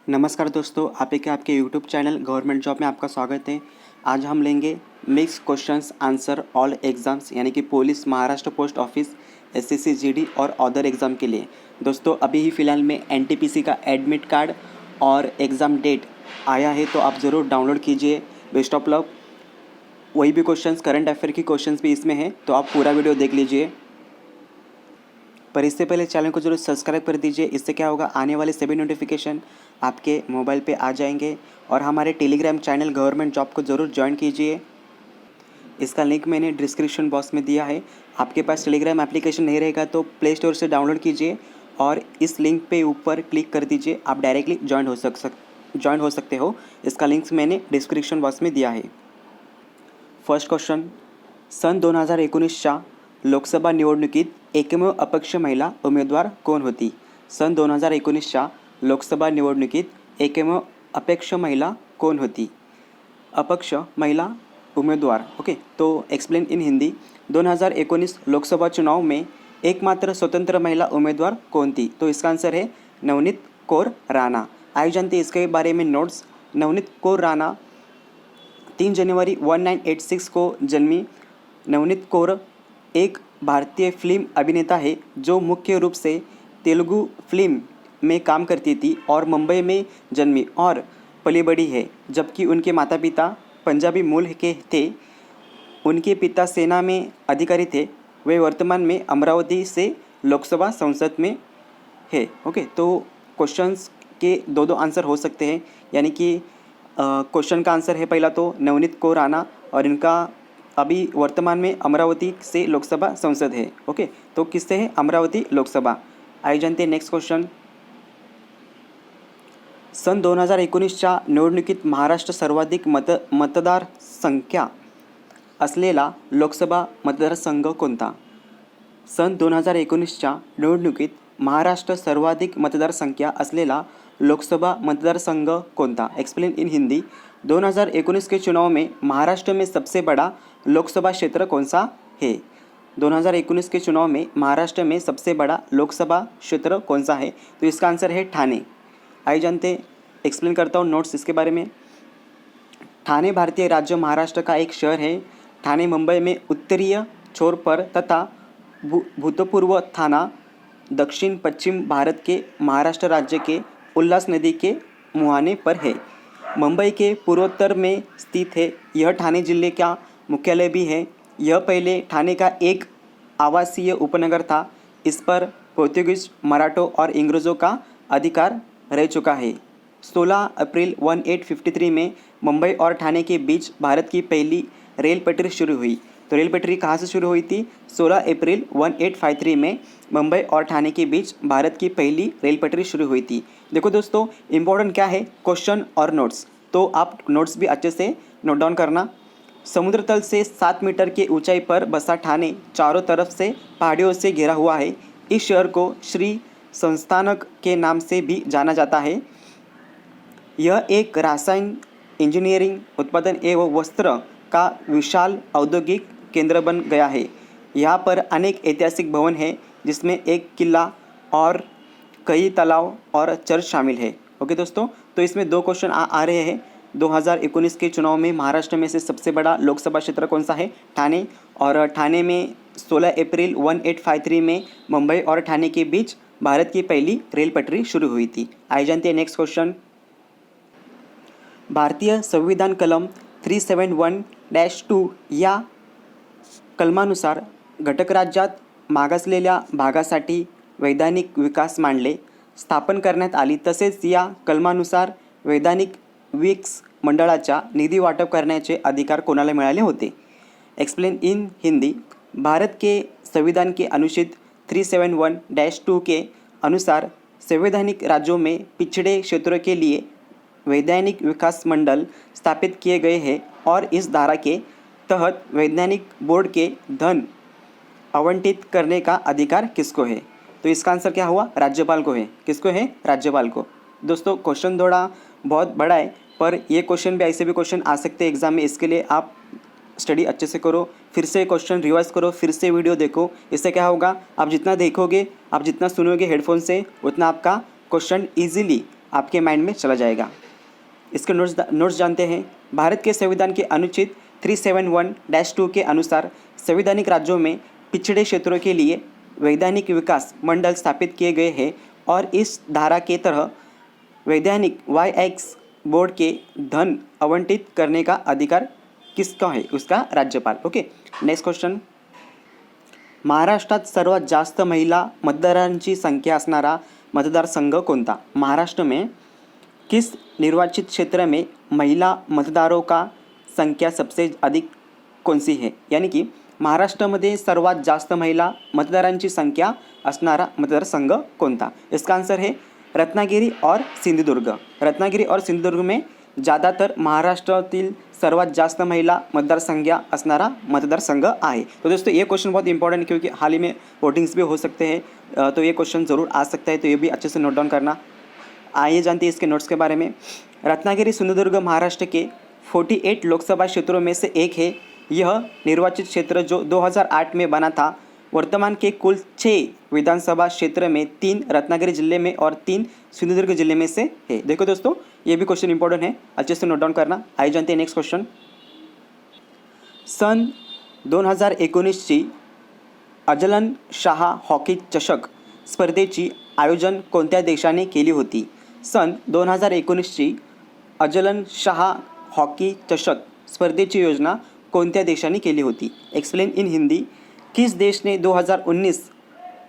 नमस्कार दोस्तों, आपके यूट्यूब चैनल गवर्नमेंट जॉब में आपका स्वागत है। आज हम लेंगे mix questions answer all exams यानी कि police, Maharashtra post office, SSC GD और अदर एग्ज़ाम के लिए। दोस्तों अभी ही फ़िलहाल में एनटीपीसी का एडमिट कार्ड और एग्ज़ाम डेट आया है, तो आप ज़रूर डाउनलोड कीजिए। Best of luck. वही भी क्वेश्चंस, करंट अफेयर की क्वेश्चंस भी इसमें हैं, तो आप पूरा वीडियो देख लीजिए। पर इससे पहले चैनल को जरूर सब्सक्राइब कर दीजिए। इससे क्या होगा, आने वाले सभी नोटिफिकेशन आपके मोबाइल पे आ जाएंगे। और हमारे टेलीग्राम चैनल गवर्नमेंट जॉब को ज़रूर ज्वाइन कीजिए। इसका लिंक मैंने डिस्क्रिप्शन बॉक्स में दिया है। आपके पास टेलीग्राम एप्लीकेशन नहीं रहेगा तो प्ले स्टोर से डाउनलोड कीजिए और इस लिंक पे ऊपर क्लिक कर दीजिए। आप डायरेक्टली ज्वाइन हो सकते हो। इसका लिंक मैंने डिस्क्रिप्शन बॉक्स में दिया है। फर्स्ट क्वेश्चन, सन 2019च्या लोकसभा निवडणुकीत एकमेव अपक्ष महिला उमेदवार कोण होती? सन 2019च्या लोकसभा निवडणुकीत एकमेव अपक्ष महिला कौन होती? अपक्ष महिला उम्मीदवार। ओके, तो एक्सप्लेन इन हिंदी। 2019 लोकसभा चुनाव में एकमात्र स्वतंत्र महिला उम्मीदवार कौन थी? तो इसका आंसर है नवनीत कौर राणा। आइए जानते हैं इसके बारे में नोट्स। नवनीत कौर राणा 3 जनवरी 1986 को जन्मी। नवनीत कौर एक भारतीय फिल्म अभिनेता है जो मुख्य रूप से तेलुगु फिल्म में काम करती थी और मुंबई में जन्मी और पली बड़ी है। जबकि उनके माता पिता पंजाबी मूल के थे। उनके पिता सेना में अधिकारी थे। वे वर्तमान में अमरावती से लोकसभा संसद में है। ओके, तो क्वेश्चंस के दो आंसर हो सकते हैं, यानी कि क्वेश्चन का आंसर है पहला तो नवनीत कौर राणा और इनका अभी वर्तमान में अमरावती से लोकसभा संसद है। ओके, तो किससे है? अमरावती लोकसभा। आइए जानते हैं नेक्स्ट क्वेश्चन। सन 2019च्या निवडणुकीत महाराष्ट्र सर्वाधिक मतदार संख्या असलेला लोकसभा मतदारसंघ कोणता? सन 2019च्या निवडणुकीत महाराष्ट्र सर्वाधिक मतदारसंख्या असलेला लोकसभा मतदारसंघ कोणता? Explain in Hindi. 2019 के चुनाव में महाराष्ट्र में सबसे बड़ा लोकसभा क्षेत्र कौन सा है? 2019 के चुनाव में महाराष्ट्र में सबसे बड़ा लोकसभा क्षेत्र कौन सा है? तो इसका आंसर है ठाणे। आइए जानते, एक्सप्लेन करता हूँ नोट्स इसके बारे में। ठाणे भारतीय राज्य महाराष्ट्र का एक शहर है। ठाणे मुंबई में उत्तरीय छोर पर तथा भूतपूर्व थाना दक्षिण पश्चिम भारत के महाराष्ट्र राज्य के उल्लास नदी के मुहाने पर है। मुंबई के पूर्वोत्तर में स्थित है। यह ठाणे जिले का मुख्यालय भी है। यह पहले ठाणे का एक आवासीय उपनगर था। इस पर पोर्तुगीज, मराठों और अंग्रेज़ों का अधिकार रह चुका है। 16 अप्रैल 1853 में मुंबई और ठाणे के बीच भारत की पहली रेल पटरी शुरू हुई। तो रेल पटरी कहाँ से शुरू हुई थी? 16 अप्रैल 1853 में मुंबई और ठाणे के बीच भारत की पहली रेल पटरी शुरू हुई थी। देखो दोस्तों, इम्पोर्टेंट क्या है, क्वेश्चन और नोट्स। तो आप नोट्स भी अच्छे से नोट डाउन करना। समुद्र तल से 7 मीटर के ऊंचाई पर बसा ठाणे चारों तरफ से पहाड़ियों से घिरा हुआ है। इस शहर को श्री संस्थानक के नाम से भी जाना जाता है। यह एक रासायन, इंजीनियरिंग, उत्पादन एवं वस्त्र का विशाल औद्योगिक केंद्र बन गया है। यहाँ पर अनेक ऐतिहासिक भवन हैं, जिसमें एक किला और कई तालाब और चर्च शामिल है। ओके दोस्तों, तो इसमें 2 क्वेश्चन आ रहे हैं। 2019 के चुनाव में महाराष्ट्र में से सबसे बड़ा लोकसभा क्षेत्र कौन सा है? ठाणे। और ठाणे में 16 अप्रैल 1853 में मुंबई और ठाणे के बीच भारत की पहली रेल पटरी शुरू हुई थी। आइए जानते हैं नेक्स्ट क्वेश्चन। भारतीय संविधान कलम 371-2 या कलमानुसार घटक राज्यात मागासलेल्या भागासाठी वैधानिक विकास मंडळे स्थापन करण्यात आली। तसेच या कलमानुसार वैधानिक विकास मंडळाच्या निधी वाटप करण्याचे अधिकार कोणाला मिळाले होते? Explain in Hindi. भारत के संविधान के अनुच्छेद 371-2 के अनुसार संवैधानिक राज्यों में पिछड़े क्षेत्रों के लिए वैधानिक विकास मंडल स्थापित किए गए हैं और इस धारा के तहत वैधानिक बोर्ड के धन आवंटित करने का अधिकार किसको है? तो इसका आंसर क्या हुआ? राज्यपाल को है। किसको है? राज्यपाल को। दोस्तों क्वेश्चन थोड़ा बहुत बड़ा है, पर ये क्वेश्चन भी ऐसे भी क्वेश्चन आ सकते हैं एग्जाम में। इसके लिए आप स्टडी अच्छे से करो, फिर से क्वेश्चन रिवाइज करो, फिर से वीडियो देखो। इससे क्या होगा, आप जितना देखोगे, आप जितना सुनोगे हेडफोन से, उतना आपका क्वेश्चन ईजिली आपके माइंड में चला जाएगा। इसके नोट्स जानते हैं। भारत के संविधान के अनुच्छेद 371-2 के अनुसार संवैधानिक राज्यों में पिछड़े क्षेत्रों के लिए वैधानिक विकास मंडल स्थापित किए गए हैं और इस धारा के तहत वैधानिक वाईएक्स बोर्ड के धन आवंटित करने का अधिकार किसका है? उसका राज्यपाल। Okay, next question. महाराष्ट्रात सर्वात जास्त महिला मतदारांची संख्या असणारा मतदारसंघ कोणता? महाराष्ट्र में किस निर्वाचित क्षेत्र में महिला मतदारों का संख्या सबसे अधिक कौन सी है? यानी कि महाराष्ट्रामध्ये सर्वात जास्त महिला मतदारांची संख्या असणारा मतदारसंघ कोणता? इसका आंसर है रत्नागिरी और सिंधुदुर्ग। रत्नागिरी और सिंधुदुर्ग में ज़्यादातर महाराष्ट्रातील सर्वात जास्त महिला मतदारसंख्या असणारा मतदारसंघ आहे। तो दोस्तों ये क्वेश्चन बहुत इंपॉर्टेंट है क्योंकि हाल ही में वोटिंग्स भी हो सकते हैं, तो ये क्वेश्चन ज़रूर आ सकता है, तो ये भी अच्छे से नोट डाउन करना। आइए जानते हैं इसके नोट्स के बारे में। रत्नागिरी सिंधुदुर्ग महाराष्ट्र के 48 लोकसभा क्षेत्रों में से एक है। यह निर्वाचित क्षेत्र जो 2008 में बना था। वर्तमान के कुल 6 विधानसभा क्षेत्र में 3 रत्नागिरी जिले में और 3 सिंधुदुर्ग जिले में से है। देखो दोस्तों ये भी क्वेश्चन इंपॉर्टेंट है, अच्छे से नोट डाउन करना। आइए जानते हैं नेक्स्ट क्वेश्चन। सन 2019ची अजलन शाह हॉकी चषक स्पर्धेची आयोजन कोणत्या देशाने केली होती? सन 2019ची अजलन शाह हॉकी चषक स्पर्धेची योजना कोणत्या देशाने केली होती? Explain in Hindi. किस देश ने 2019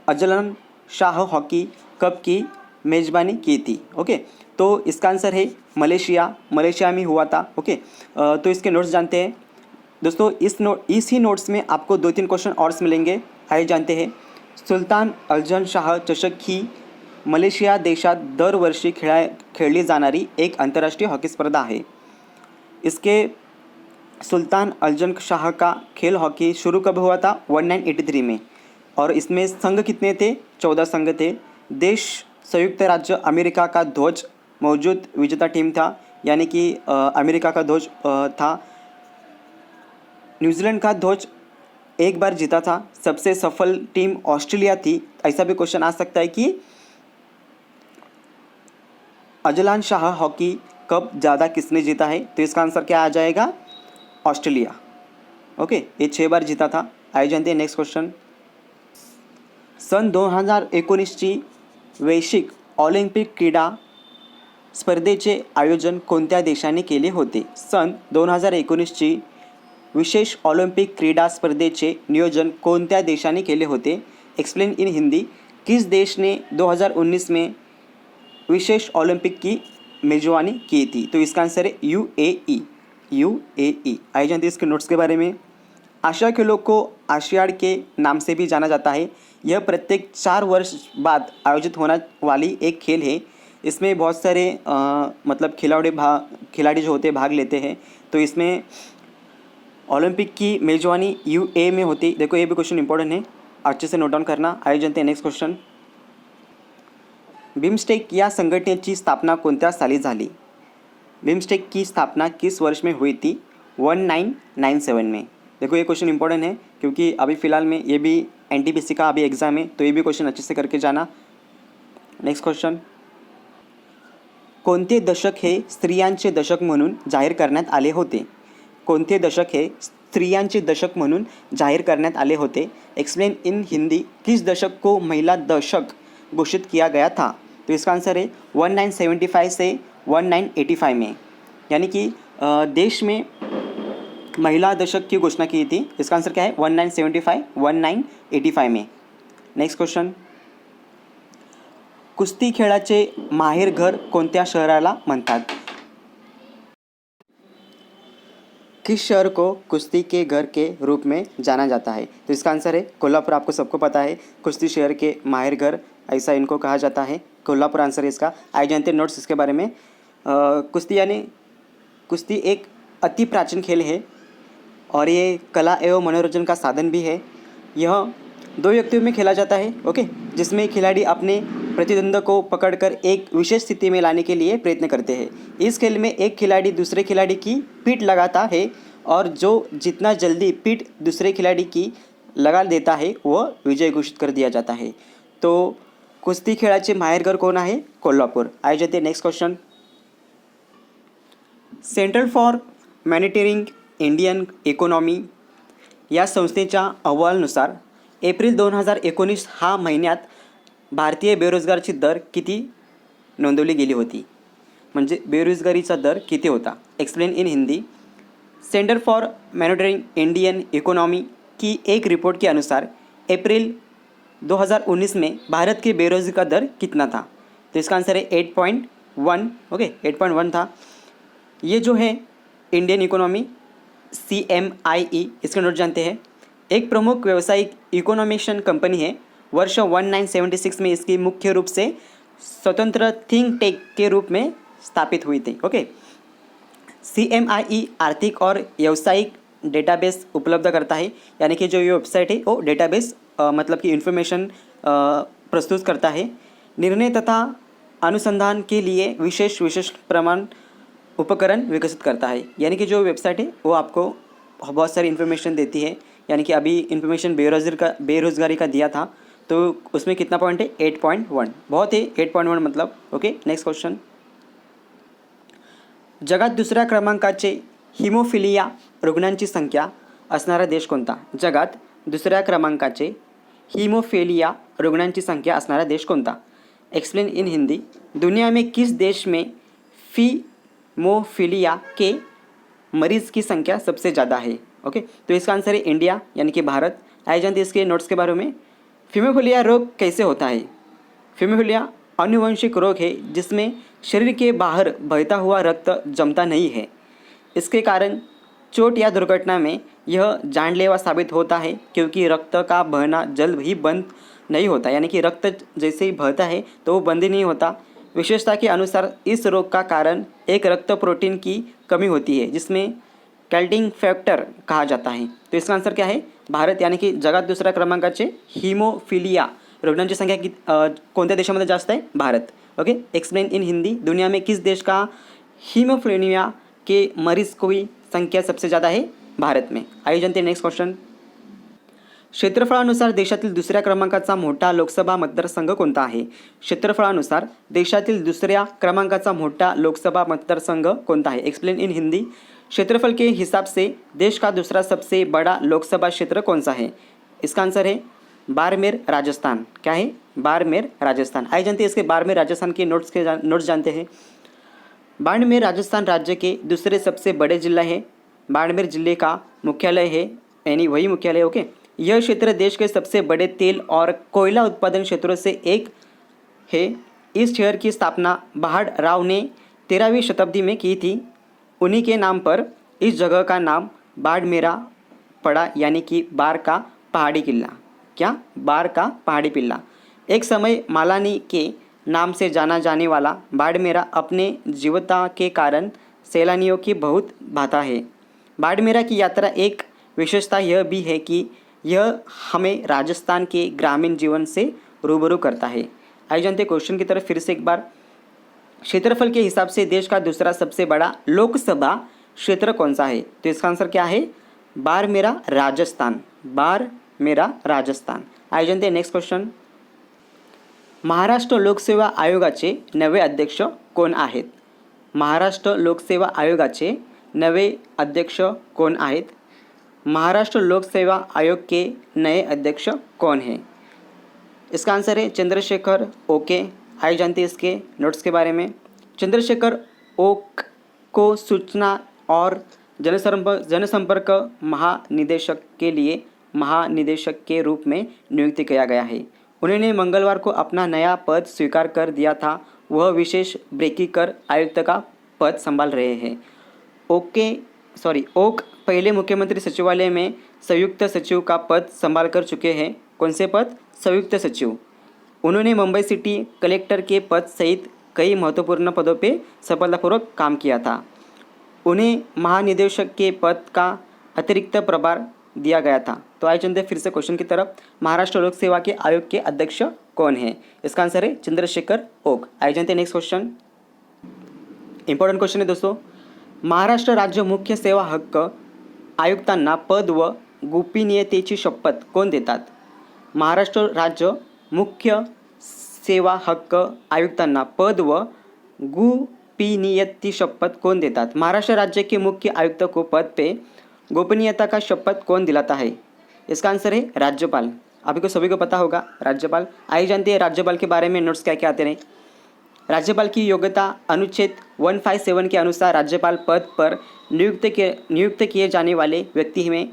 अजलन शाह हॉकी कप की मेज़बानी की थी? ओके, तो इसका आंसर है मलेशिया। मलेशिया में हुआ था। ओके, तो इसके नोट्स जानते हैं दोस्तों। इसी नोट्स में आपको 2-3 क्वेश्चन और मिलेंगे। आइए जानते हैं। सुलतान अल्जन शाह चषक ही मलेशिया देशात दरवर्षी खेळली जाणारी एक आंतरराष्ट्रीय हॉकी स्पर्धा है। इसके सुल्तान अल्जन शाह का खेल हॉकी शुरू कब हुआ था? 1983 में। और इसमें संघ कितने थे? 14 संघ थे। देश संयुक्त राज्य अमेरिका का ध्वज मौजूद विजेता टीम था, यानी कि अमेरिका का ध्वज था। न्यूजीलैंड का ध्वज एक बार जीता था। सबसे सफल टीम ऑस्ट्रेलिया थी। ऐसा भी क्वेश्चन आ सकता है कि अजलान शाह हॉकी कप ज़्यादा किसने जीता है? तो इसका आंसर क्या आ जाएगा? ऑस्ट्रेलिया। ओके, ये 6 बार जीता था। आइए जानते हैं नेक्स्ट क्वेश्चन। सन 2019ची वैश्विक ऑलिम्पिक क्रीडा स्पर्धेचे आयोजन कोणत्या देशाने केले होते? सन 2019ची विशेष ऑलिम्पिक क्रीडा स्पर्धेचे नियोजन कोणत्या देशाने केले होते? Explain in Hindi. किस देश ने 2019 में विशेष ओलंपिक की मेजबानी की थी? तो इसका आंसर है यूएई। आइए जानते हैं इसके नोट्स के बारे में। आशिया खेलों को आशियाड के नाम से भी जाना जाता है। यह प्रत्येक 4 वर्ष बाद आयोजित होने वाली एक खेल है। इसमें बहुत सारे मतलब खिलाड़ी जो होते हैं भाग लेते हैं। तो इसमें ओलंपिक की मेजबानी यूए में होती। देखो ये भी क्वेश्चन इंपॉर्टेंट है, अच्छे से नोट डाउन करना। आइए जानते हैं नेक्स्ट क्वेश्चन। बिमस्टेक या संघटनेची स्थापना कोणत्या साली झाली? बिमस्टेक की स्थापना किस वर्ष में हुई थी? 1997 में। देखो ये क्वेश्चन इंपॉर्टेंट है क्योंकि अभी फ़िलहाल में ये भी एनटीपीसी का अभी एग्ज़ाम है, तो ये भी क्वेश्चन अच्छे से करके जाना। Next question. कोणते दशक हे स्त्रियांचे दशक म्हणून जाहीर करण्यात आले होते? कोणते दशक हे स्त्रियांचे दशक म्हणून जाहीर करण्यात आले होते? Explain in Hindi. किस दशक को महिला दशक घोषित किया गया था? तो इसका आंसर है 1975 से 1985 में, यानी कि देश में महिला दशक की घोषणा की थी। इसका आंसर क्या है? 1985 में। Next question. कुस्ती खेळाचे माहेरघर कोणत्या शहराला म्हणतात? किस शहर को कुश्ती के घर के रूप में जाना जाता है? तो इसका आंसर है कोल्हापुर। आपको सबको पता है कुश्ती शहर के माहिर घर ऐसा इनको कहा जाता है। कोल्हापुर आंसर है इसका। आइए जानते हैं नोट्स इसके बारे में। कुश्ती एक अति प्राचीन खेल है और ये कला एवं मनोरंजन का साधन भी है। यह 2 व्यक्तियों में खेला जाता है, ओके, जिसमें खिलाड़ी अपने प्रतिद्वंद को पकड़कर एक विशेष स्थिति में लाने के लिए प्रयत्न करते हैं। इस खेल में एक खिलाड़ी दूसरे खिलाड़ी की पीठ लगाता है और जो जितना जल्दी पीठ दूसरे खिलाड़ी की लगा देता है वह विजय घोषित कर दिया जाता है। तो कुस्ती खेळाचे माहेरघर कोण आहे? कोल्हापूर. आयोजन ते next question. Central for monitoring Indian economy या संस्थेच्या अहवालानुसार एप्रिल 2019 हा महिन्यात भारतीय बेरोजगारीची दर किती नोंदवली गेली होती? म्हणजे बेरोजगारीचा दर किती होता? Explain in Hindi. Centre for monitoring Indian economy की एक रिपोर्ट के अनुसार अप्रैल 2019 में भारत के बेरोजगारी का दर कितना था? तो इसका आंसर है 8.1. ओके, 8.1 था. ये जो है इंडियन इकोनॉमी CMIE, इसका नोट जानते हैं. एक प्रमुख व्यावसायिक इकोनॉमिक्शन कंपनी है. वर्ष 1976 में इसकी मुख्य रूप से स्वतंत्र थिंक टेक के रूप में स्थापित हुई थी. ओके. CMIE आर्थिक और व्यावसायिक डेटाबेस उपलब्ध करता है, यानी कि जो ये वेबसाइट है वो डेटाबेस मतलब कि इंफॉर्मेशन प्रस्तुत करता है. निर्णय तथा अनुसंधान के लिए विशेष प्रमाण उपकरण विकसित करता है. यानी कि जो वेबसाइट है वो आपको बहुत सारी इन्फॉर्मेशन देती है. यानी कि अभी इन्फॉर्मेशन बेरोजगारी का दिया था, तो उसमें कितना पॉइंट है? 8.1. बहुत है 8.1 मतलब. Okay, next question. जगात दुसऱ्या क्रमांकाचे हिमोफिलिया रुग्णांची संख्या असणारा देश कोणता? जगात दुसऱ्या क्रमांकाचे हीमोफिलिया रुग्णांची संख्या असणारा देश कोणता? Explain in Hindi. दुनिया में किस देश में हीमोफिलिया के मरीज़ की संख्या सबसे ज़्यादा है? ओके, तो इसका आंसर है इंडिया, यानी कि भारत. आइए जानते हैं इसके नोट्स के बारे में. हीमोफिलिया रोग कैसे होता है? हीमोफिलिया आनुवंशिक रोग है जिसमें शरीर के बाहर बहता हुआ रक्त जमता नहीं है. इसके कारण चोट या दुर्घटना में यह जानलेवा साबित होता है, क्योंकि रक्त का बहना जल्द ही बंद नहीं होता. यानी कि रक्त जैसे ही बहता है तो वो बंद ही नहीं होता. विशेषता के अनुसार इस रोग का कारण एक रक्त प्रोटीन की कमी होती है, जिसमें कैल्टिंग फैक्टर कहा जाता है. तो इसका आंसर क्या है? भारत. यानी कि जगात दुसऱ्या क्रमांकाचे हीमोफिलिया रुग्णांची संख्या कोणत्या देशामध्ये जास्त आहे? Bharat. Okay, explain in Hindi. दुनिया में किस देश का हीमोफिलिया के मरीज की संख्या सबसे ज़्यादा है? भारत में. आइए जानते हैं नेक्स्ट क्वेश्चन. क्षेत्रफळानुसार देशातील दुसऱ्या क्रमांकाचा मोठा लोकसभा मतदारसंघ कोणता आहे? क्षेत्रफळानुसार देशातील दुसऱ्या क्रमांकाचा मोठा लोकसभा मतदारसंघ कोणता है? Explain in Hindi. क्षेत्रफल के हिसाब से देश का दूसरा सबसे बड़ा लोकसभा क्षेत्र कौन सा है? इसका आंसर है बाड़मेर, राजस्थान. क्या है? बाड़मेर, राजस्थान. आइए जानते हैं इसके बाड़मेर राजस्थान के नोट्स जानते हैं. बाड़मेर राजस्थान राज्य के दूसरे सबसे बड़े जिला है. बाड़मेर जिले का मुख्यालय है, यानी वही मुख्यालय. ओके. यह क्षेत्र देश के सबसे बड़े तेल और कोयला उत्पादन क्षेत्रों से एक है. इस शहर की स्थापना बहाड़ राव ने 13वीं शताब्दी में की थी. उन्हीं के नाम पर इस जगह का नाम बाड़मेरा पड़ा, यानी कि बार का पहाड़ी किला. क्या? बार का पहाड़ी किला. एक समय मालानी के नाम से जाना जाने वाला बाड़मेरा अपने जीवंतता के कारण सैलानियों की बहुत भाता है. बाड़मेरा की यात्रा एक विशेषता यह भी है कि यह हमें राजस्थान के ग्रामीण जीवन से रूबरू करता है. आइए जानते क्वेश्चन की तरफ फिर से एक बार. क्षेत्रफल के हिसाब से देश का दूसरा सबसे बड़ा लोकसभा क्षेत्र कौन सा है? तो इसका आंसर क्या है? बाड़मेरा, राजस्थान. बाड़मेरा, राजस्थान. आइए जानते हैं नेक्स्ट क्वेश्चन. महाराष्ट्र लोकसेवा आयोगाचे नवे अध्यक्ष कोण आहेत? महाराष्ट्र लोकसेवा आयोगाचे नवे अध्यक्ष कौन आहेत? महाराष्ट्र लोकसेवा आयोग के नए अध्यक्ष कौन हैं? इसका आंसर है चंद्रशेखर ओके. आइए जानते हैं इसके नोट्स के बारे में. चंद्रशेखर ओक को सूचना और जनसंपर्क महानिदेशक के रूप में नियुक्त किया गया है. उन्होंने मंगलवार को अपना नया पद स्वीकार कर दिया था. वह विशेष ब्रेकिकर आयुक्त का पद संभाल रहे हैं. ओक पहले मुख्यमंत्री सचिवालय में संयुक्त सचिव का पद संभाल कर चुके हैं. कौन से पद? संयुक्त सचिव. उन्होंने मुंबई सिटी कलेक्टर के पद सहित कई महत्वपूर्ण पदों पे सफलतापूर्वक काम किया था. उन्हें महानिदेशक के पद का अतिरिक्त प्रभार दिया गया था. तो आइए चलते फिर से क्वेश्चन की तरफ. महाराष्ट्र लोक सेवा के आयोग के अध्यक्ष कौन है? इसका आंसर है चंद्रशेखर ओक. आइए जानते हैं नेक्स्ट क्वेश्चन. इंपॉर्टंट क्वेश्चन है दोस्तों. महाराष्ट्र राज्य मुख्य सेवा हक्क आयुक्तांना पद व गोपनीयतेची शपथ कोण देतात? महाराष्ट्र राज्य मुख्य सेवा हक्क आयुक्तांना पद व गोपनीयता शपथ कौन देतात? महाराष्ट्र राज्य के मुख्य आयुक्त को पद पे गोपनीयता का शपथ कौन दिलाता है? इसका आंसर है राज्यपाल। अभी को सभी को पता होगा राज्यपाल। आइए जानते हैं राज्यपाल के बारे में नोट्स क्या क्या आते हैं। राज्यपाल की योग्यता अनुच्छेद 157 के अनुसार राज्यपाल पद पर नियुक्त किए जाने वाले व्यक्ति में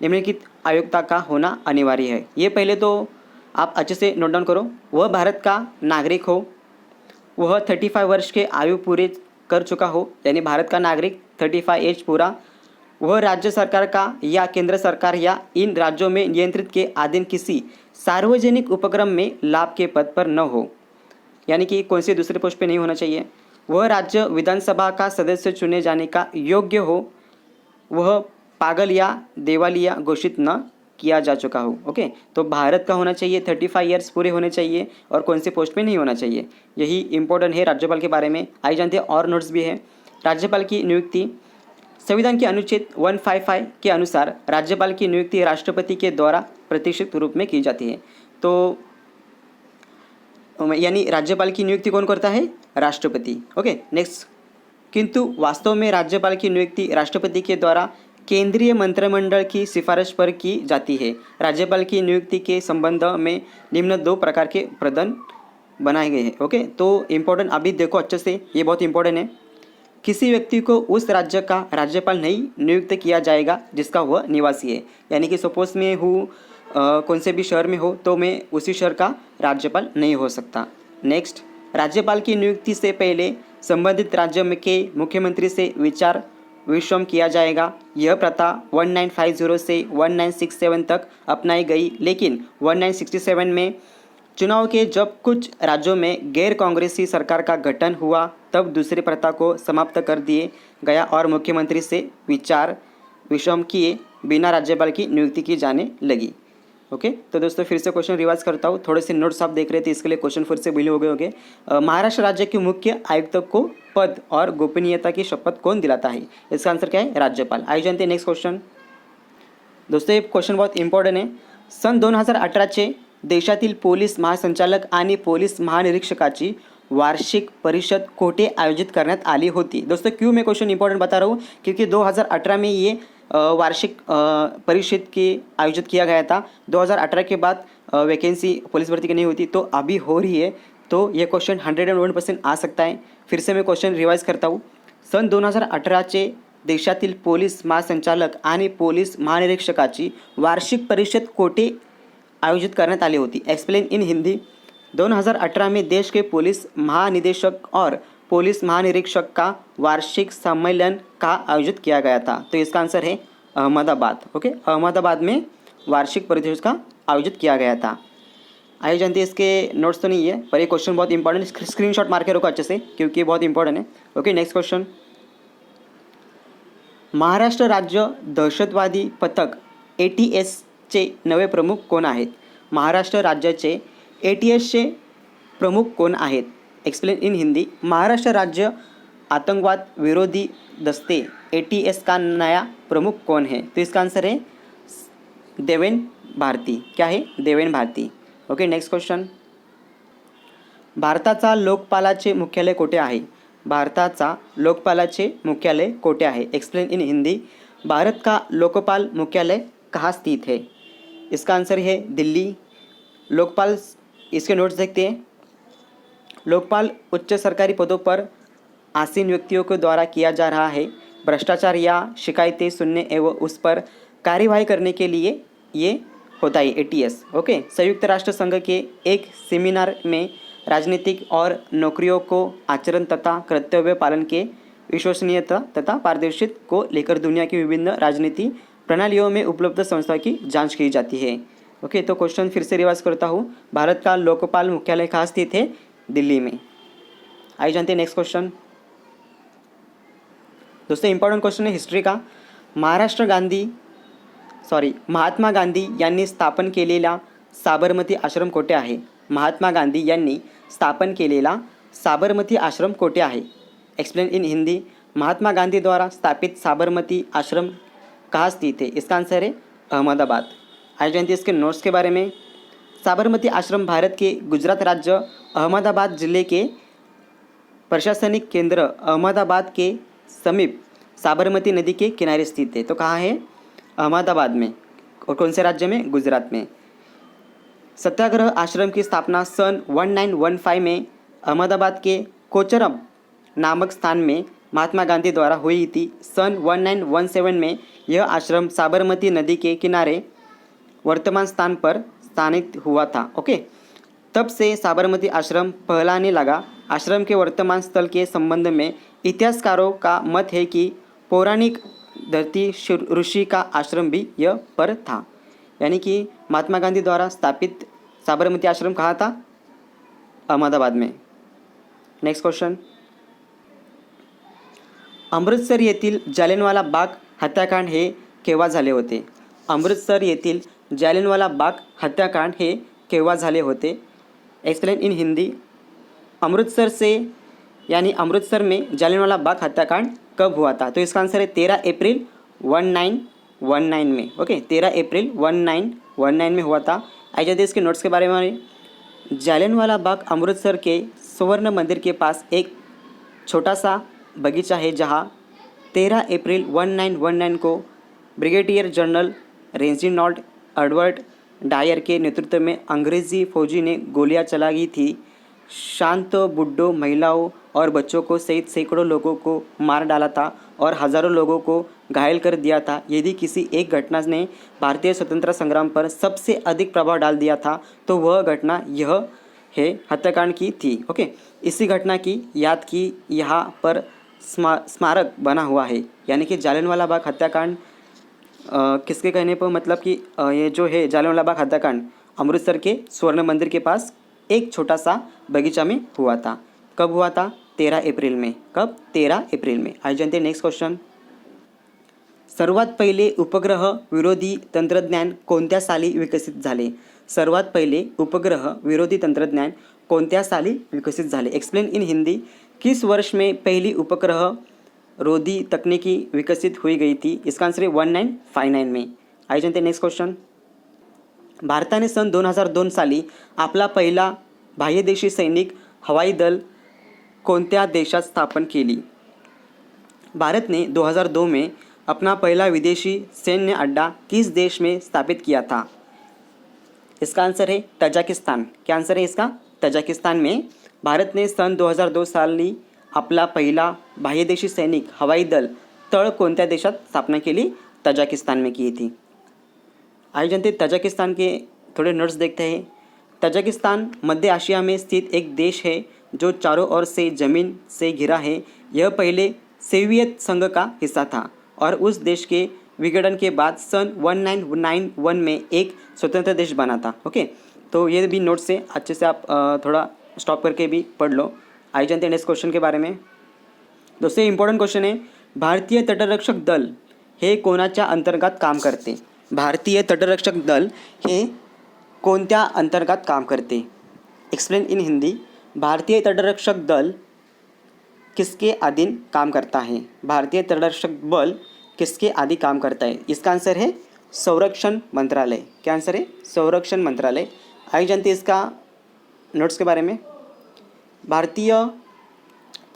निम्नलिखित आयुक्ता का होना अनिवार्य है। ये पहले तो आप अच्छे से नोट डाउन करो। वह भारत का नागरिक हो, वह 35 वर्ष के आयु पूरे कर चुका हो, यानी भारत का नागरिक 35 एज पूरा, वह राज्य सरकार का या केंद्र सरकार या इन राज्यों में नियंत्रित के अधीन किसी सार्वजनिक उपक्रम में लाभ के पद पर न हो, यानी कि कौन से दूसरे पोस्ट पे नहीं होना चाहिए। वह राज्य विधानसभा का सदस्य चुने जाने का योग्य हो, वह पागल या दिवालिया घोषित न किया जा चुका हो। ओके, तो भारत का होना चाहिए, 35 ईयर्स पूरे होने चाहिए और कौन से पोस्ट पे नहीं होना चाहिए। यही इंपॉर्टेंट है राज्यपाल के बारे में। आइए जानते हैं और नोट्स भी है। राज्यपाल की नियुक्ति संविधान के अनुच्छेद 155 के अनुसार राज्यपाल की नियुक्ति राष्ट्रपति के द्वारा प्रतिष्ठित रूप में की जाती है। तो यानी राज्यपाल की नियुक्ति कौन करता है? राष्ट्रपति। Okay, next. किंतु वास्तव में राज्यपाल की नियुक्ति राष्ट्रपति के द्वारा केंद्रीय मंत्रिमंडल की सिफारिश पर की जाती है। राज्यपाल की नियुक्ति के संबंध में निम्न 2 प्रकार के प्रदान बनाए गए हैं। ओके, तो इम्पोर्टेंट अभी देखो अच्छे से, ये बहुत इंपॉर्टेंट है। किसी व्यक्ति को उस राज्य का राज्यपाल नहीं नियुक्त किया जाएगा जिसका वह निवासी है, यानी कि सपोज मैं हूँ कौन से भी शहर में हो तो मैं उसी शहर का राज्यपाल नहीं हो सकता। नेक्स्ट, राज्यपाल की नियुक्ति से पहले संबंधित राज्य में के मुख्यमंत्री से विचार विमर्श किया जाएगा। यह प्रथा 1950 से 1967 तक अपनाई गई, लेकिन 1967 में चुनाव के जब कुछ राज्यों में गैर कांग्रेसी सरकार का गठन हुआ तब दूसरी प्रथा को समाप्त कर दिए गया और मुख्यमंत्री से विचार विमर्श किए बिना राज्यपाल की नियुक्ति की जाने लगी। ओके, तो दोस्तों फिर से क्वेश्चन रिवाइज करता हूँ। थोड़े से नोट्स आप देख रहे थे, इसके लिए क्वेश्चन फिर से भूले हो गए होंगे। महाराष्ट्र राज्य के मुख्य आयुक्त को पद और गोपनीयता की शपथ कौन दिलाता है? इसका आंसर क्या है? राज्यपाल। आइए जानते हैं नेक्स्ट क्वेश्चन। दोस्तों ये क्वेश्चन बहुत इंपॉर्टंट है। सन 2018चे देशातील पोलीस महासंचालक आणि पोलीस महानिरीक्षकाची वार्षिक परिषद कोठे आयोजित करण्यात आली होती? दोस्तों क्यों मैं क्वेश्चन इंपॉर्टेंट बता रहा हूँ, क्योंकि 2018 में ये वार्षिक परिषद की आयोजित किया गया था। 2018 के बाद वैकेंसी पुलिस भर्ती की नहीं होती, तो अभी हो रही है, तो ये क्वेश्चन 101% आ सकता है। फिर से मैं क्वेश्चन रिवाइज करता हूँ। सन 2018चे देशातील पोलीस महासंचालक आणि पोलीस महानिरीक्षकाची वार्षिक परिषद कोठे आयोजित करण्यात आली होती? Explain in Hindi. 2018 में देश के पुलिस महानिदेशक और पुलिस महानिरीक्षक का वार्षिक सम्मेलन का आयोजित किया गया था। तो इसका आंसर है अहमदाबाद। ओके, अहमदाबाद में वार्षिक परिषद का आयोजित किया गया था। आइए जानते हैं, इसके नोट्स तो नहीं है पर ये क्वेश्चन बहुत इंपॉर्टेंट, स्क्रीनशॉट मार के रखो अच्छे से क्योंकि बहुत इंपॉर्टेंट है। Okay, next question. महाराष्ट्र राज्य दहशतवादी पथक ATSचे नवे प्रमुख कोण आहेत? महाराष्ट्र राज्याचे ATSचे प्रमुख कोण आहेत? Explain in Hindi. महाराष्ट्र राज्य आतंकवाद विरोधी दस्ते ATS का नया प्रमुख कौन है? तो इसका आंसर है देवेंद्र भारती। क्या है? Devendra Bharti. Okay, next question. भारताचा लोकपालाचे मुख्यालय कोठे आहे? भारताचा लोकपालाचे मुख्यालय कोठे आहे? Explain in Hindi. भारत का लोकपाल मुख्यालय कहाँ स्थित है? इसका आंसर है दिल्ली। लोकपाल, इसके नोट्स देखते हैं। लोकपाल उच्च सरकारी पदों पर आसीन व्यक्तियों के द्वारा किया जा रहा है भ्रष्टाचार या शिकायतें सुनने एवं उस पर कार्यवाही करने के लिए ये होता है ATS। ओके, संयुक्त राष्ट्र संघ के एक सेमिनार में राजनीतिक और नौकरियों को आचरण तथा कर्तव्य पालन के विश्वसनीयता तथा पारदर्शिता को लेकर दुनिया की विभिन्न राजनीति प्रणालियों में उपलब्ध संस्था की जांच की जाती है। ओके, तो क्वेश्चन फिर से रिवाइज करता हूँ। भारत का लोकपाल मुख्यालय कहाँ स्थित है? दिल्ली में। आइए जानते हैं नेक्स्ट क्वेश्चन। दोस्तों इंपॉर्टेंट क्वेश्चन है हिस्ट्री का। महात्मा गांधी यांनी स्थापन केलेला साबरमती आश्रम कोठे आहे? महात्मा गांधी यांनी स्थापन केलेला साबरमती आश्रम कोठे आहे? Explain in Hindi. महात्मा गांधी द्वारा स्थापित साबरमती आश्रम कहाँ स्थित है? इसका आंसर है अहमदाबाद। आइए जानते हैं इसके नोट्स के बारे में। साबरमती आश्रम भारत के गुजरात राज्य अहमदाबाद जिले के प्रशासनिक केंद्र अहमदाबाद के समीप साबरमती नदी के किनारे स्थित है। तो कहाँ है? अहमदाबाद में। और कौन से राज्य में? गुजरात में। सत्याग्रह आश्रम की स्थापना सन 1915 में अहमदाबाद के कोचरम नामक स्थान में महात्मा गांधी द्वारा हुई थी। सन 1917 में यह आश्रम साबरमती नदी के किनारे वर्तमान स्थान पर स्थानित हुआ था। ओके, तब से साबरमती आश्रम फैलाने लगा। आश्रम के वर्तमान स्थल के संबंध में इतिहासकारों का मत है कि पौराणिक धरती ऋषि का आश्रम भी यह पर था। यानी कि महात्मा गांधी द्वारा स्थापित साबरमती आश्रम कहाँ था? अहमदाबाद में। नेक्स्ट क्वेश्चन, अमृतसर येथील जालियनवाला बाग हत्याकांड हे केव्हा झाले होते? अमृतसर येथील जालियनवाला बाग हत्याकांड हे केव्हा झाले होते? Explain in Hindi. अमृतसर में जालियनवाला बाग हत्याकांड कब हुआ था? तो इसका आंसर है 13 अप्रैल 1919 में। ओके, 13 अप्रैल 1919 में हुआ था। आइए जानते हैं इसके नोट्स के बारे में। जालियनवाला बाग अमृतसर के स्वर्ण मंदिर के पास एक छोटा सा बगीचा है जहाँ 13 अप्रैल 1919 को brigadier general Reginald Edward Dyer के नेतृत्व में अंग्रेज़ी फौजी ने गोलियां चलाई थी। शांत बुड्ढों, महिलाओं और बच्चों को सहित सैकड़ों लोगों को मार डाला था और हज़ारों लोगों को घायल कर दिया था। यदि किसी एक घटना ने भारतीय स्वतंत्रता संग्राम पर सबसे अधिक प्रभाव डाल दिया था तो वह घटना यह है हत्याकांड की थी। ओके, इसी घटना की याद की यहाँ पर स्मारक बना हुआ है। यानी कि जालियनवाला बाग हत्याकांड किसके कहने पर, मतलब कि ये जो है जालियनवाला बाग हत्याकांड अमृतसर के स्वर्ण मंदिर के पास एक छोटा सा बगीचा में हुआ था। कब हुआ था? 13 अप्रैल में। कब? 13 अप्रैल में। आइए जानते हैं नेक्स्ट क्वेश्चन। सर्वात पहिले उपग्रह विरोधी तंत्रज्ञान कोणत्या साली विकसित झाले? सर्वात पहिले उपग्रह विरोधी तंत्रज्ञान कोणत्या साली विकसित झाले? Explain in Hindi. किस वर्ष में पहली उपग्रह रोधी तकनीकी विकसित हुई गई थी? इसका आंसर है 1959 में। आइए जानते हैं नेक्स्ट क्वेश्चन। भारताने सन 2002 साली आपला पहिला बाह्यदेशी सैनिक हवाई दल कोणत्या देशात स्थापन केली? भारत ने 2002 में अपना पहला विदेशी सैन्य अड्डा किस देश में स्थापित किया था? इसका आंसर है तजाकिस्तान। क्या आंसर है इसका? तजाकिस्तान में भारत ने सन 2002 साली आपला पहिला बाह्यदेशी सैनिक हवाई दल तळ कोणत्या देशात स्थापना केली? तजाकिस्तान में की थी। आइए जानते तजाकिस्तान के थोड़े नोट्स देखते हैं। तजाकिस्तान मध्य एशिया में स्थित एक देश है जो चारों ओर से ज़मीन से घिरा है। यह पहले सोवियत संघ का हिस्सा था और उस देश के विघटन के बाद सन 1991 में एक स्वतंत्र देश बना था। ओके, तो ये भी नोट्स से अच्छे से आप थोड़ा स्टॉप करके भी पढ़ लो। आइए जानते हैं नेक्स्ट क्वेश्चन के बारे में। दोस्तों इंपॉर्टंट क्वेश्चन है, भारतीय तटरक्षक दल हे कोणाच्या अंतर्गत काम करते? भारतीय तटरक्षक दल हे कोणत्या अंतर्गत काम करते? Explain in Hindi. भारतीय तटरक्षक दल किसके अधीन काम करता है? भारतीय तटरक्षक बल किसके अधीन काम करता है? इसका आंसर है संरक्षण मंत्रालय। क्या आंसर है? संरक्षण मंत्रालय। आइए जानते हैं इसका नोट्स के बारे में। भारतीय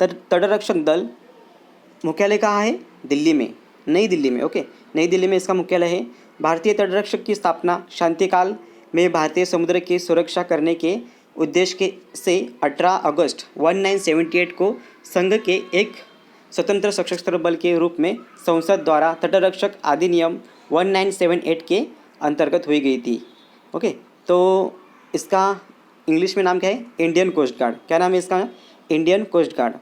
तटरक्षक दल मुख्यालय कहाँ है? दिल्ली में, नई दिल्ली में। ओके, नई दिल्ली में इसका मुख्यालय है। भारतीय तटरक्षक की स्थापना शांतिकाल में भारतीय समुद्र की सुरक्षा करने के उद्देश्य से 18 अगस्त 1978 को संघ के एक स्वतंत्र सशस्त्र बल के रूप में संसद द्वारा तटरक्षक अधिनियम 1978 के अंतर्गत हुई गई थी। ओके, तो इसका इंग्लिश में नाम क्या है? Indian coast guard. क्या नाम है इसका? Indian coast guard.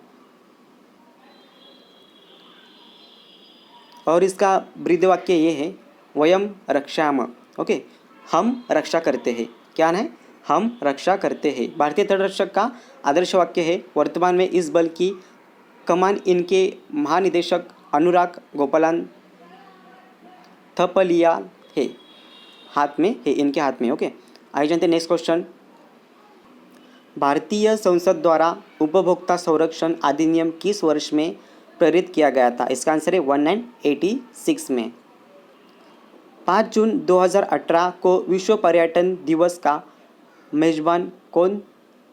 और इसका ब्रीद वाक्य ये है, वयम रक्षाम। ओके, हम रक्षा करते हैं। क्या है? हम रक्षा करते हैं। भारतीय तटरक्षक का आदर्श वाक्य है। वर्तमान में इस बल की कमान इनके महानिदेशक अनुराग गोपालन थपलिया है, हाथ में है, इनके हाथ में। ओके, आइए जानते हैं नेक्स्ट क्वेश्चन। भारतीय संसद द्वारा उपभोक्ता संरक्षण अधिनियम किस वर्ष में प्रेरित किया गया था? इसका आंसर है 1986 में। 5 जून 2018 को विश्व पर्यटन दिवस का मेजबान कौन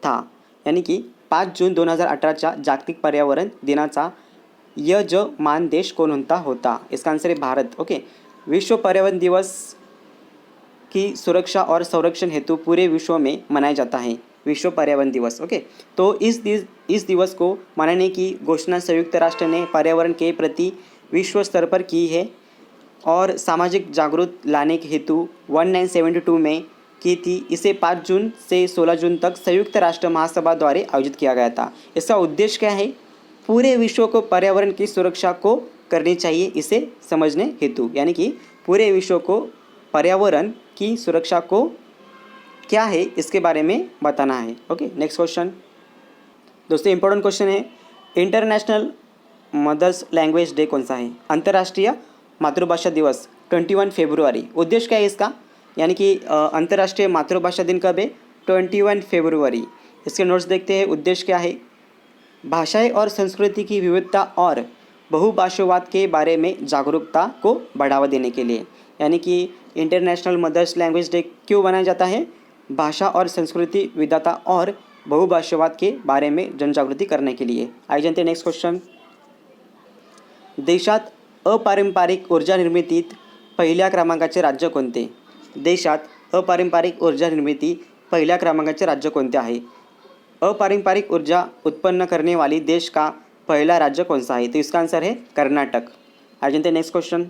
था? यानी की 5 जून 2018च्या जागतिक पर्यावरण दिनाचा यजमान देश कोणता होता? इसका आंसर है भारत। ओके, विश्व पर्यावरण दिवस की सुरक्षा और संरक्षण हेतु पूरे विश्व में मनाया जाता है विश्व पर्यावरण दिवस। ओके, तो इस दिवस को मनाने की घोषणा संयुक्त राष्ट्र ने पर्यावरण के प्रति विश्व स्तर पर की है और सामाजिक जागरूकता लाने के हेतु 1972 में की थी। इसे 5 जून से 16 जून तक संयुक्त राष्ट्र महासभा द्वारा आयोजित किया गया था। इसका उद्देश्य क्या है? पूरे विश्व को पर्यावरण की सुरक्षा को करनी चाहिए इसे समझने हेतु, यानी कि पूरे विश्व को पर्यावरण की सुरक्षा को क्या है इसके बारे में बताना है। ओके, नेक्स्ट क्वेश्चन दोस्तों, इंपॉर्टेंट क्वेश्चन है, इंटरनेशनल मदर्स लैंग्वेज डे कौन सा है? अंतर्राष्ट्रीय मातृभाषा दिवस 21 फरवरी। उद्देश्य क्या है इसका? यानी कि अंतर्राष्ट्रीय मातृभाषा दिन कब है? 21 फरवरी। इसके नोट्स देखते हैं। उद्देश्य क्या है? भाषाएं और संस्कृति की विविधता और बहुभाषावाद के बारे में जागरूकता को बढ़ावा देने के लिए। यानी कि इंटरनेशनल मदर्स लैंग्वेज डे क्यों मनाया जाता है? भाषा और संस्कृति विविधता और बहुभाषावाद के बारे में जनजागृती करने के लिए। आइए जानते हैं नेक्स्ट क्वेश्चन। देशात अपारंपरिक ऊर्जा निर्मितीत पहिल्या क्रमांकाचे राज्य कोणते? देशात अपारंपरिक ऊर्जा निर्मिती पहिल्या क्रमांकाचे राज्य कोणते आहे? अपारंपरिक ऊर्जा उत्पन्न करने वाली देश का पहला राज्य कौन सा है? तो इसका आंसर है कर्नाटक। आइए जानते हैं नेक्स्ट क्वेश्चन।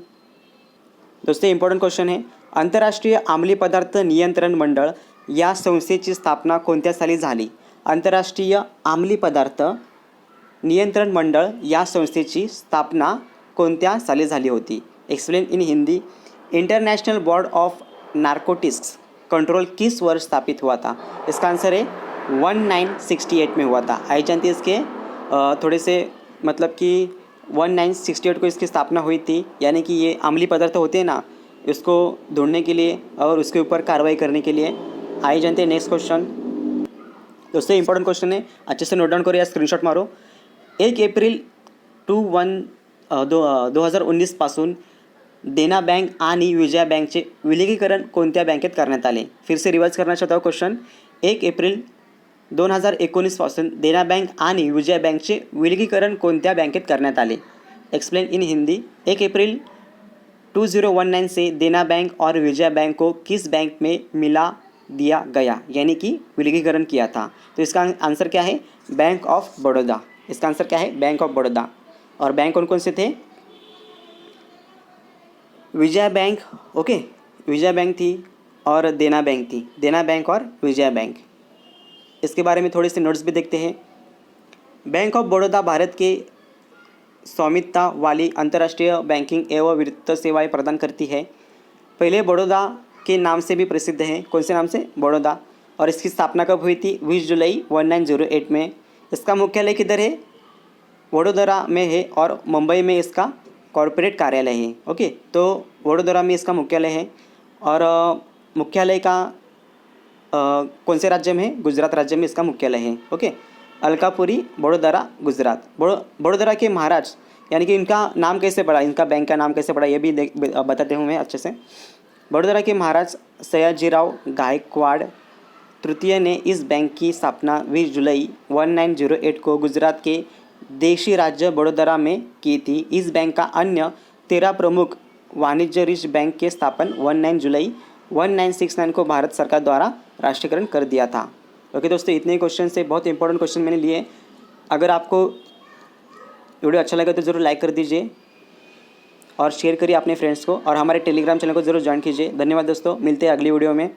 दोस्तों, इंपॉर्टंट क्वेश्चन है, आंतरराष्ट्रीय अंमली पदार्थ नियंत्रण मंडळ या संस्थेची स्थापना कोणत्या साली झाली? आंतरराष्ट्रीय अंमली पदार्थ नियंत्रण मंडळ या संस्थेची स्थापना कोणत्या साली झाली होती? Explain in Hindi. International board of narcotics control किस वर्ष स्थापित हुआ था? इसका आंसर है 1968 में हुआ था। आई जानते हैं इसके थोड़े से मतलब कि 1968 को इसकी स्थापना हुई थी। यानी कि ये अम्लीय पदार्थ होते हैं ना, इसको ढूंढने के लिए और उसके ऊपर कार्रवाई करने के लिए। आइए जानते हैं नेक्स्ट क्वेश्चन। दोस्तों, इंपॉर्टेंट क्वेश्चन है, अच्छे से नोट डाउन करो या स्क्रीनशॉट मारो। 1 एप्रिल 2019 पासून देना बँक आणि विजया बँकचे विलीनीकरण कोणत्या बँकेत करण्यात आले? फिर से रिवाइज करना चाहता हूँ क्वेश्चन। 1 एप्रिल 2019 पासून देना बँक आणि विजया बँकचे विलीनीकरण कोणत्या बँकेत करण्यात आले? Explain in Hindi. 1 अप्रैल 2019 से देना बैंक और विजया बैंक को किस बैंक में मिला दिया गया, यानी कि विलीनीकरण किया था? तो इसका आंसर क्या है? Bank of Baroda. इसका आंसर क्या है? Bank of Baroda. और बैंक कौन कौन से थे? Vijaya bank, okay, Vijaya bank थी और देना बैंक थी। देना बैंक और विजया बैंक, इसके बारे में थोड़े से नोट्स भी देखते हैं। बैंक ऑफ बड़ौदा भारत के स्वामित्व वाली अंतर्राष्ट्रीय बैंकिंग एवं वित्त सेवाएं प्रदान करती है। पहले बड़ौदा के नाम से भी प्रसिद्ध है। कौन से नाम से? बड़ौदा। और इसकी स्थापना कब हुई थी? 20 जुलाई 1908 में। इसका मुख्यालय किधर है? वडोदरा में है और मुंबई में इसका कॉर्पोरेट कार्यालय है। ओके, तो वडोदरा में इसका मुख्यालय है और मुख्यालय का कौन से राज्य में है? गुजरात राज्य में इसका मुख्यालय है। ओके, अलकापुरी, वडोदरा, गुजरात। वडोदरा के महाराज, यानी कि इनका नाम कैसे पड़ा, इनका बैंक का नाम कैसे पड़ा, ये भी बताते हूँ मैं अच्छे से। वडोदरा के महाराज सयाजीराव गायकवाड़ तृतीय ने इस बैंक की स्थापना 20 जुलाई 1908 को गुजरात के देशी राज्य वडोदरा में की थी। इस बैंक का अन्य 13 प्रमुख वाणिज्य ऋण बैंक के स्थापन 19 जुलाई 1969 को भारत सरकार द्वारा राष्ट्रीयकरण कर दिया था। ओके दोस्तों, इतने ही क्वेश्चन से बहुत इंपॉर्टेंट क्वेश्चन मैंने लिए। अगर आपको वीडियो अच्छा लगा तो ज़रूर लाइक कर दीजिए और शेयर करिए अपने फ्रेंड्स को, और हमारे टेलीग्राम चैनल को ज़रूर ज्वाइन कीजिए। धन्यवाद दोस्तों, मिलते हैं अगली वीडियो में।